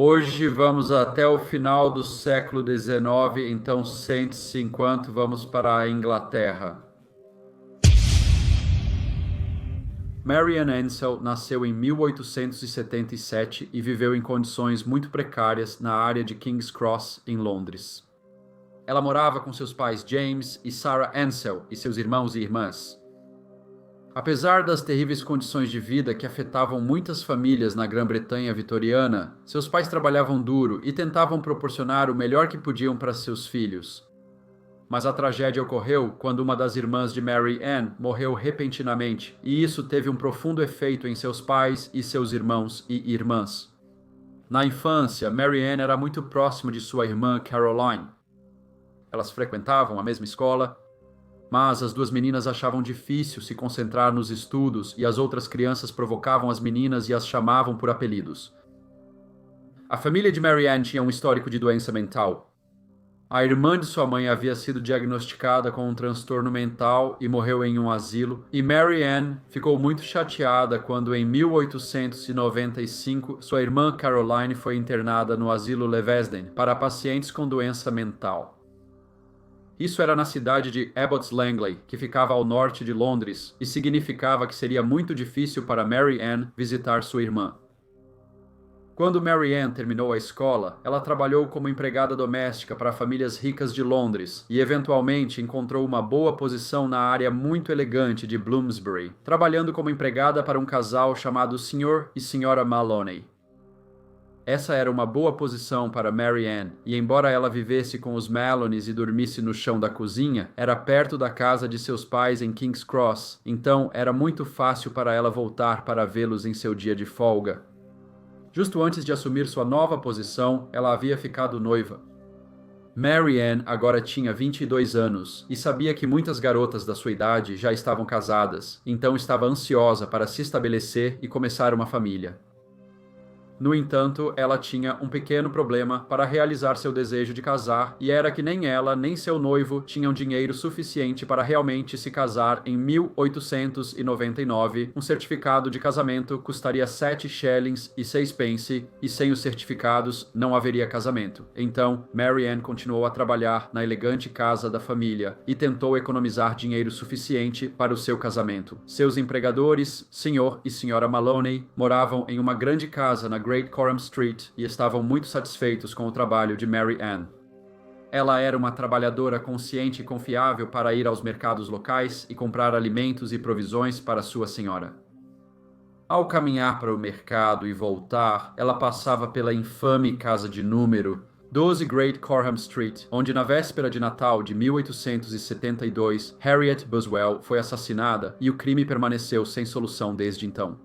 Hoje vamos até o final do século XIX, então sente-se enquanto vamos para a Inglaterra. Marian Ansell nasceu em 1877 e viveu em condições muito precárias na área de King's Cross, em Londres. Ela morava com seus pais James e Sarah Ansell e seus irmãos e irmãs. Apesar das terríveis condições de vida que afetavam muitas famílias na Grã-Bretanha vitoriana, seus pais trabalhavam duro e tentavam proporcionar o melhor que podiam para seus filhos. Mas a tragédia ocorreu quando uma das irmãs de Mary Ann morreu repentinamente, e isso teve um profundo efeito em seus pais e seus irmãos e irmãs. Na infância, Mary Ann era muito próxima de sua irmã Caroline. Elas frequentavam a mesma escola, mas as duas meninas achavam difícil se concentrar nos estudos e as outras crianças provocavam as meninas e as chamavam por apelidos. A família de Mary Ann tinha um histórico de doença mental. A irmã de sua mãe havia sido diagnosticada com um transtorno mental e morreu em um asilo, e Mary Ann ficou muito chateada quando, em 1895, sua irmã Caroline foi internada no asilo Levesden para pacientes com doença mental. Isso era na cidade de Abbots Langley, que ficava ao norte de Londres, e significava que seria muito difícil para Mary Ann visitar sua irmã. Quando Mary Ann terminou a escola, ela trabalhou como empregada doméstica para famílias ricas de Londres e eventualmente encontrou uma boa posição na área muito elegante de Bloomsbury, trabalhando como empregada para um casal chamado Sr. e Sra. Maloney. Essa era uma boa posição para Mary Ann, e embora ela vivesse com os Maloneys e dormisse no chão da cozinha, era perto da casa de seus pais em King's Cross, então era muito fácil para ela voltar para vê-los em seu dia de folga. Justo antes de assumir sua nova posição, ela havia ficado noiva. Mary Ann agora tinha 22 anos e sabia que muitas garotas da sua idade já estavam casadas, então estava ansiosa para se estabelecer e começar uma família. No entanto, ela tinha um pequeno problema para realizar seu desejo de casar, e era que nem ela nem seu noivo tinham dinheiro suficiente para realmente se casar em 1899. Um certificado de casamento custaria 7 shillings e 6 pence, e sem os certificados não haveria casamento. Então, Mary Ann continuou a trabalhar na elegante casa da família e tentou economizar dinheiro suficiente para o seu casamento. Seus empregadores, Sr. e Sra. Maloney, moravam em uma grande casa na Great Coram Street e estavam muito satisfeitos com o trabalho de Mary Ann. Ela era uma trabalhadora consciente e confiável para ir aos mercados locais e comprar alimentos e provisões para sua senhora. Ao caminhar para o mercado e voltar, ela passava pela infame casa de número 12 Great Coram Street, onde na véspera de Natal de 1872, Harriet Boswell foi assassinada e o crime permaneceu sem solução desde então.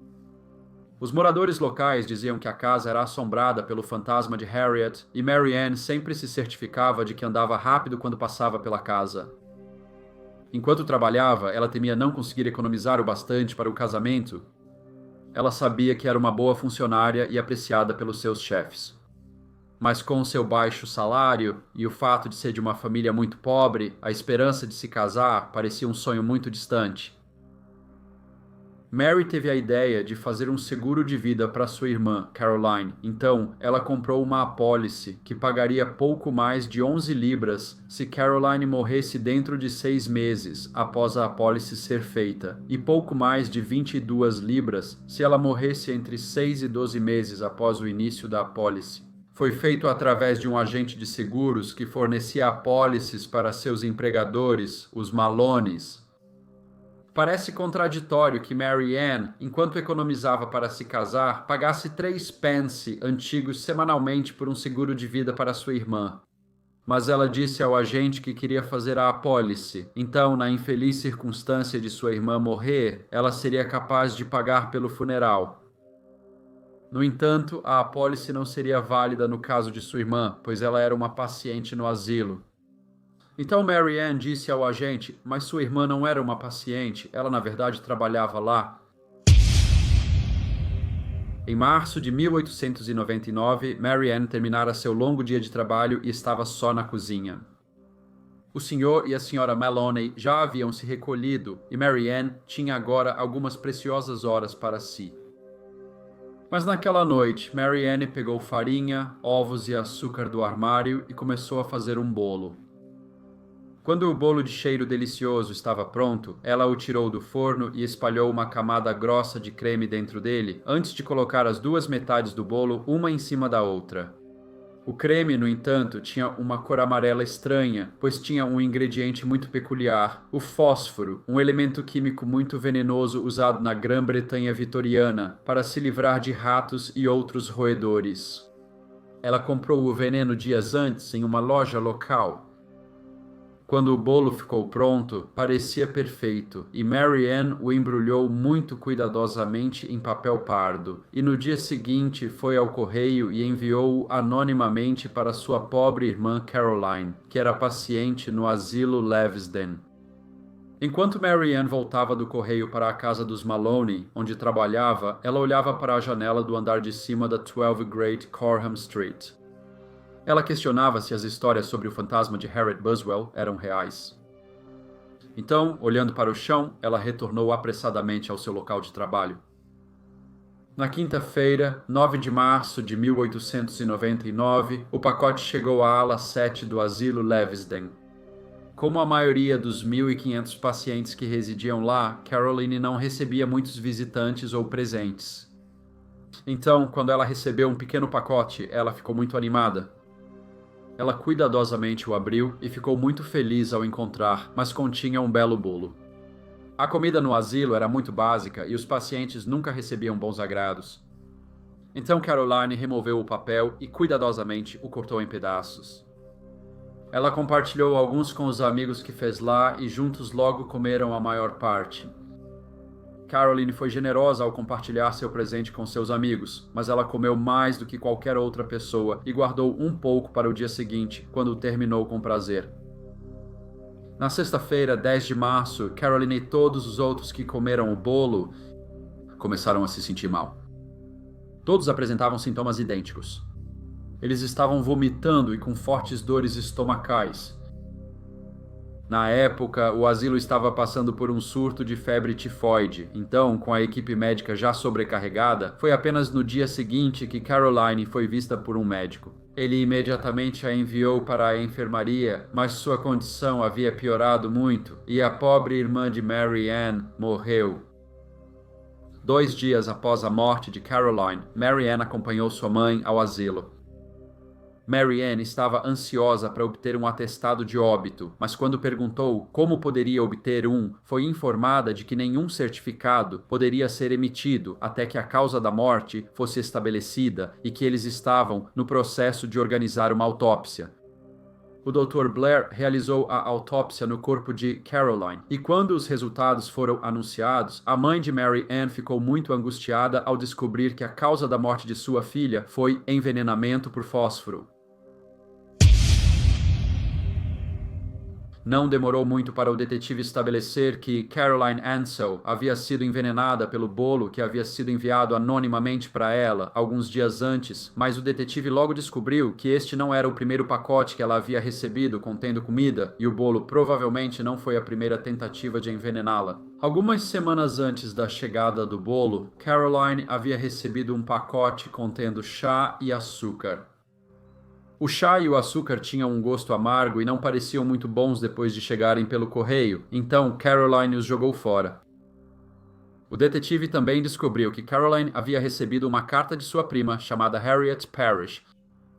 Os moradores locais diziam que a casa era assombrada pelo fantasma de Harriet e Mary Ann sempre se certificava de que andava rápido quando passava pela casa. Enquanto trabalhava, ela temia não conseguir economizar o bastante para o casamento. Ela sabia que era uma boa funcionária e apreciada pelos seus chefes. Mas com seu baixo salário e o fato de ser de uma família muito pobre, a esperança de se casar parecia um sonho muito distante. Mary teve a ideia de fazer um seguro de vida para sua irmã, Caroline. Então, ela comprou uma apólice que pagaria pouco mais de 11 libras se Caroline morresse dentro de 6 meses após a apólice ser feita, e pouco mais de 22 libras se ela morresse entre 6 e 12 meses após o início da apólice. Foi feito através de um agente de seguros que fornecia apólices para seus empregadores, os Maloneys. Parece contraditório que Mary Ann, enquanto economizava para se casar, pagasse 3 pence antigos semanalmente por um seguro de vida para sua irmã. Mas ela disse ao agente que queria fazer a apólice. Então, na infeliz circunstância de sua irmã morrer, ela seria capaz de pagar pelo funeral. No entanto, a apólice não seria válida no caso de sua irmã, pois ela era uma paciente no asilo. Então Mary Ann disse ao agente, mas sua irmã não era uma paciente, ela na verdade trabalhava lá. Em março de 1899, Mary Ann terminara seu longo dia de trabalho e estava só na cozinha. O Sr. e a Sra. Maloney já haviam se recolhido e Mary Ann tinha agora algumas preciosas horas para si. Mas naquela noite, Mary Ann pegou farinha, ovos e açúcar do armário e começou a fazer um bolo. Quando o bolo de cheiro delicioso estava pronto, ela o tirou do forno e espalhou uma camada grossa de creme dentro dele, antes de colocar as duas metades do bolo uma em cima da outra. O creme, no entanto, tinha uma cor amarela estranha, pois tinha um ingrediente muito peculiar, o fósforo, um elemento químico muito venenoso usado na Grã-Bretanha vitoriana para se livrar de ratos e outros roedores. Ela comprou o veneno dias antes em uma loja local. Quando o bolo ficou pronto, parecia perfeito, e Mary Ann o embrulhou muito cuidadosamente em papel pardo, e no dia seguinte foi ao correio e enviou-o anonimamente para sua pobre irmã Caroline, que era paciente no asilo Leavesden. Enquanto Mary Ann voltava do correio para a casa dos Maloney, onde trabalhava, ela olhava para a janela do andar de cima da 12 Great Corham Street. Ela questionava se as histórias sobre o fantasma de Harriet Buswell eram reais. Então, olhando para o chão, ela retornou apressadamente ao seu local de trabalho. Na quinta-feira, 9 de março de 1899, o pacote chegou à ala 7 do asilo Leavesden. Como a maioria dos 1.500 pacientes que residiam lá, Caroline não recebia muitos visitantes ou presentes. Então, quando ela recebeu um pequeno pacote, ela ficou muito animada. Ela cuidadosamente o abriu e ficou muito feliz ao encontrar, mas continha um belo bolo. A comida no asilo era muito básica e os pacientes nunca recebiam bons agrados. Então Caroline removeu o papel e cuidadosamente o cortou em pedaços. Ela compartilhou alguns com os amigos que fez lá e juntos logo comeram a maior parte. Caroline foi generosa ao compartilhar seu presente com seus amigos, mas ela comeu mais do que qualquer outra pessoa e guardou um pouco para o dia seguinte, quando terminou com prazer. Na sexta-feira, 10 de março, Caroline e todos os outros que comeram o bolo começaram a se sentir mal. Todos apresentavam sintomas idênticos. Eles estavam vomitando e com fortes dores estomacais. Na época, o asilo estava passando por um surto de febre tifoide, então, com a equipe médica já sobrecarregada, foi apenas no dia seguinte que Caroline foi vista por um médico. Ele imediatamente a enviou para a enfermaria, mas sua condição havia piorado muito e a pobre irmã de Mary Ann morreu. 2 dias após a morte de Caroline, Mary Ann acompanhou sua mãe ao asilo. Mary Ann estava ansiosa para obter um atestado de óbito, mas quando perguntou como poderia obter um, foi informada de que nenhum certificado poderia ser emitido até que a causa da morte fosse estabelecida e que eles estavam no processo de organizar uma autópsia. O Dr. Blair realizou a autópsia no corpo de Caroline, e quando os resultados foram anunciados, a mãe de Mary Ann ficou muito angustiada ao descobrir que a causa da morte de sua filha foi envenenamento por fósforo. Não demorou muito para o detetive estabelecer que Caroline Ansell havia sido envenenada pelo bolo que havia sido enviado anonimamente para ela alguns dias antes, mas o detetive logo descobriu que este não era o primeiro pacote que ela havia recebido contendo comida e o bolo provavelmente não foi a primeira tentativa de envenená-la. Algumas semanas antes da chegada do bolo, Caroline havia recebido um pacote contendo chá e açúcar. O chá e o açúcar tinham um gosto amargo e não pareciam muito bons depois de chegarem pelo correio, então Caroline os jogou fora. O detetive também descobriu que Caroline havia recebido uma carta de sua prima, chamada Harriet Parrish,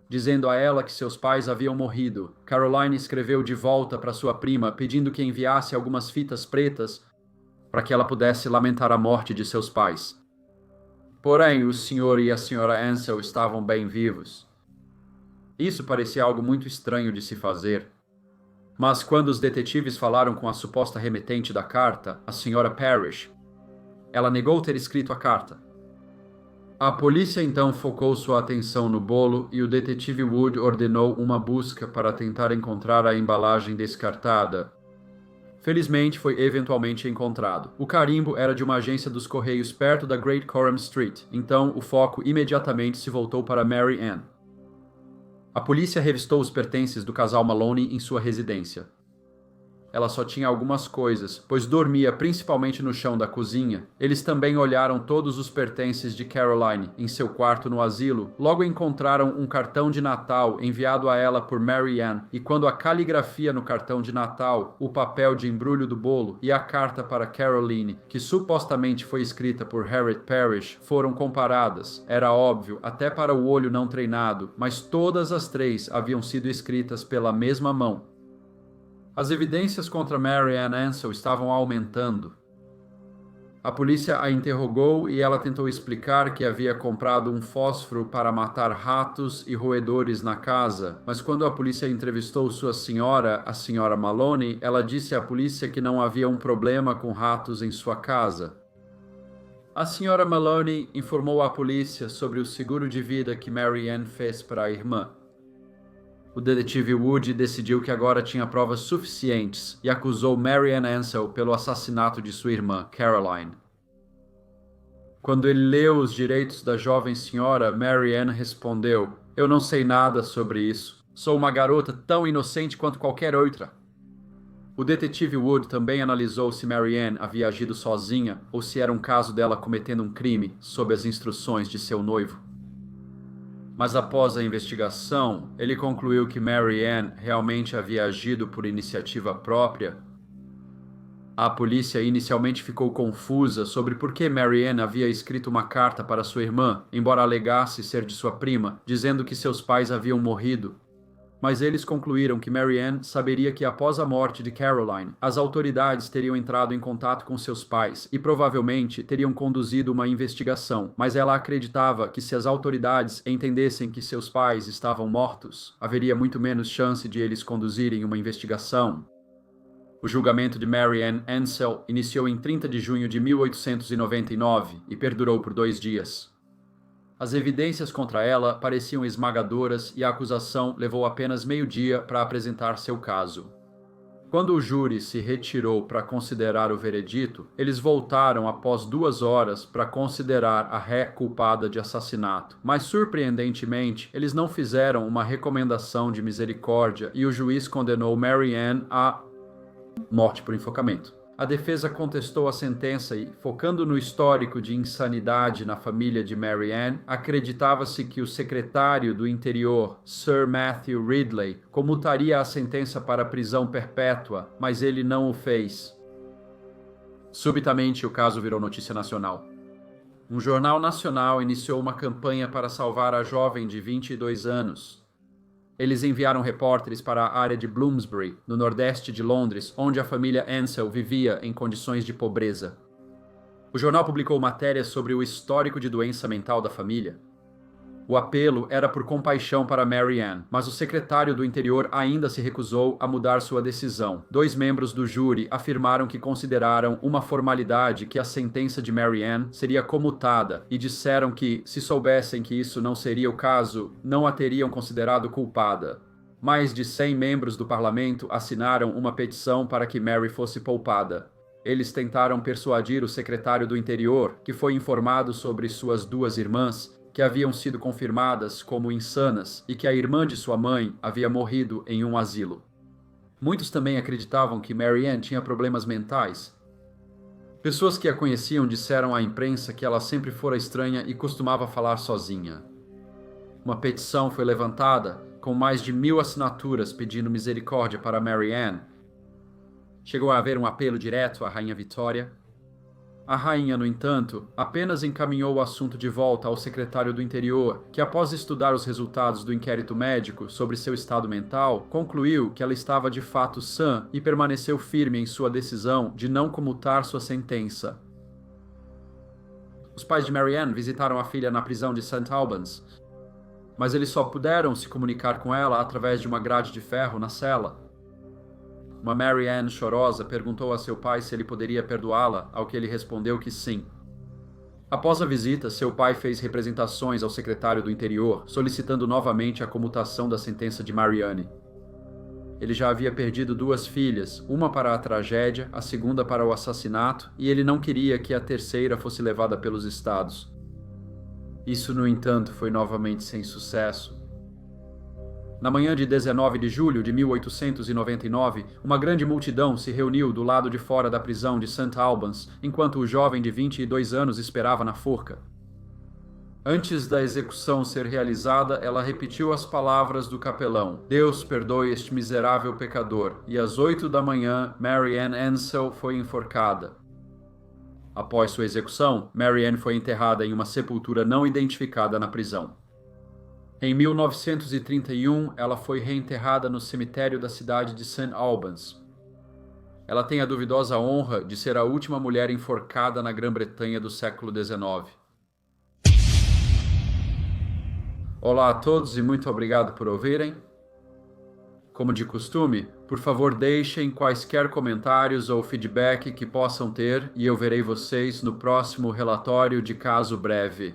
dizendo a ela que seus pais haviam morrido. Caroline escreveu de volta para sua prima, pedindo que enviasse algumas fitas pretas para que ela pudesse lamentar a morte de seus pais. Porém, o Sr. e a Sra. Ansell estavam bem vivos. Isso parecia algo muito estranho de se fazer. Mas quando os detetives falaram com a suposta remetente da carta, a Sra. Parrish, ela negou ter escrito a carta. A polícia então focou sua atenção no bolo e o detetive Wood ordenou uma busca para tentar encontrar a embalagem descartada. Felizmente, foi eventualmente encontrado. O carimbo era de uma agência dos correios perto da Great Corham Street, então o foco imediatamente se voltou para Mary Ann. A polícia revistou os pertences do casal Maloney em sua residência. Ela só tinha algumas coisas, pois dormia principalmente no chão da cozinha. Eles também olharam todos os pertences de Caroline em seu quarto no asilo. Logo encontraram um cartão de Natal enviado a ela por Mary Ann, e quando a caligrafia no cartão de Natal, o papel de embrulho do bolo e a carta para Caroline, que supostamente foi escrita por Harriet Parrish, foram comparadas, era óbvio, até para o olho não treinado, mas todas as três haviam sido escritas pela mesma mão. As evidências contra Mary Ann Ansell estavam aumentando. A polícia a interrogou e ela tentou explicar que havia comprado um fósforo para matar ratos e roedores na casa, mas quando a polícia entrevistou sua senhora, a senhora Maloney, ela disse à polícia que não havia um problema com ratos em sua casa. A senhora Maloney informou à polícia sobre o seguro de vida que Mary Ann fez para a irmã. O detetive Wood decidiu que agora tinha provas suficientes e acusou Mary Ann Ansell pelo assassinato de sua irmã, Caroline. Quando ele leu os direitos da jovem senhora, Mary Ann respondeu: "Eu não sei nada sobre isso. Sou uma garota tão inocente quanto qualquer outra." O detetive Wood também analisou se Mary Ann havia agido sozinha ou se era um caso dela cometendo um crime sob as instruções de seu noivo. Mas após a investigação, ele concluiu que Mary Ann realmente havia agido por iniciativa própria. A polícia inicialmente ficou confusa sobre por que Mary Ann havia escrito uma carta para sua irmã, embora alegasse ser de sua prima, dizendo que seus pais haviam morrido. Mas eles concluíram que Mary Ann saberia que após a morte de Caroline, as autoridades teriam entrado em contato com seus pais e provavelmente teriam conduzido uma investigação, mas ela acreditava que se as autoridades entendessem que seus pais estavam mortos, haveria muito menos chance de eles conduzirem uma investigação. O julgamento de Mary Ann Ansell iniciou em 30 de junho de 1899 e perdurou por 2 dias. As evidências contra ela pareciam esmagadoras e a acusação levou apenas meio-dia para apresentar seu caso. Quando o júri se retirou para considerar o veredito, eles voltaram após 2 horas para considerar a ré culpada de assassinato. Mas, surpreendentemente, eles não fizeram uma recomendação de misericórdia e o juiz condenou Mary Ann a morte por enforcamento. A defesa contestou a sentença e, focando no histórico de insanidade na família de Mary Ann, acreditava-se que o secretário do Interior, Sir Matthew Ridley, comutaria a sentença para prisão perpétua, mas ele não o fez. Subitamente, o caso virou notícia nacional. Um jornal nacional iniciou uma campanha para salvar a jovem de 22 anos. Eles enviaram repórteres para a área de Bloomsbury, no nordeste de Londres, onde a família Ansell vivia em condições de pobreza. O jornal publicou matérias sobre o histórico de doença mental da família. O apelo era por compaixão para Mary Ann, mas o secretário do Interior ainda se recusou a mudar sua decisão. 2 membros do júri afirmaram que consideraram uma formalidade que a sentença de Mary Ann seria comutada e disseram que, se soubessem que isso não seria o caso, não a teriam considerado culpada. Mais de 100 membros do parlamento assinaram uma petição para que Mary fosse poupada. Eles tentaram persuadir o secretário do Interior, que foi informado sobre suas 2 irmãs, que haviam sido confirmadas como insanas e que a irmã de sua mãe havia morrido em um asilo. Muitos também acreditavam que Mary Ann tinha problemas mentais. Pessoas que a conheciam disseram à imprensa que ela sempre fora estranha e costumava falar sozinha. Uma petição foi levantada com mais de 1000 assinaturas pedindo misericórdia para Mary Ann. Chegou a haver um apelo direto à Rainha Vitória. A rainha, no entanto, apenas encaminhou o assunto de volta ao secretário do Interior, que após estudar os resultados do inquérito médico sobre seu estado mental, concluiu que ela estava de fato sã e permaneceu firme em sua decisão de não comutar sua sentença. Os pais de Mary Ann visitaram a filha na prisão de St. Albans, mas eles só puderam se comunicar com ela através de uma grade de ferro na cela. Uma Mary Ann chorosa perguntou a seu pai se ele poderia perdoá-la, ao que ele respondeu que sim. Após a visita, seu pai fez representações ao secretário do Interior, solicitando novamente a comutação da sentença de Marianne. Ele já havia perdido 2 filhas, uma para a tragédia, a segunda para o assassinato, e ele não queria que a terceira fosse levada pelos estados. Isso, no entanto, foi novamente sem sucesso. Na manhã de 19 de julho de 1899, uma grande multidão se reuniu do lado de fora da prisão de St. Albans, enquanto o jovem de 22 anos esperava na forca. Antes da execução ser realizada, ela repetiu as palavras do capelão: Deus perdoe este miserável pecador. E às 8 da manhã, Mary Ann Ansell foi enforcada. Após sua execução, Mary Ann foi enterrada em uma sepultura não identificada na prisão. Em 1931, ela foi reenterrada no cemitério da cidade de St. Albans. Ela tem a duvidosa honra de ser a última mulher enforcada na Grã-Bretanha do século XIX. Olá a todos e muito obrigado por ouvirem. Como de costume, por favor deixem quaisquer comentários ou feedback que possam ter e eu verei vocês no próximo relatório de caso breve.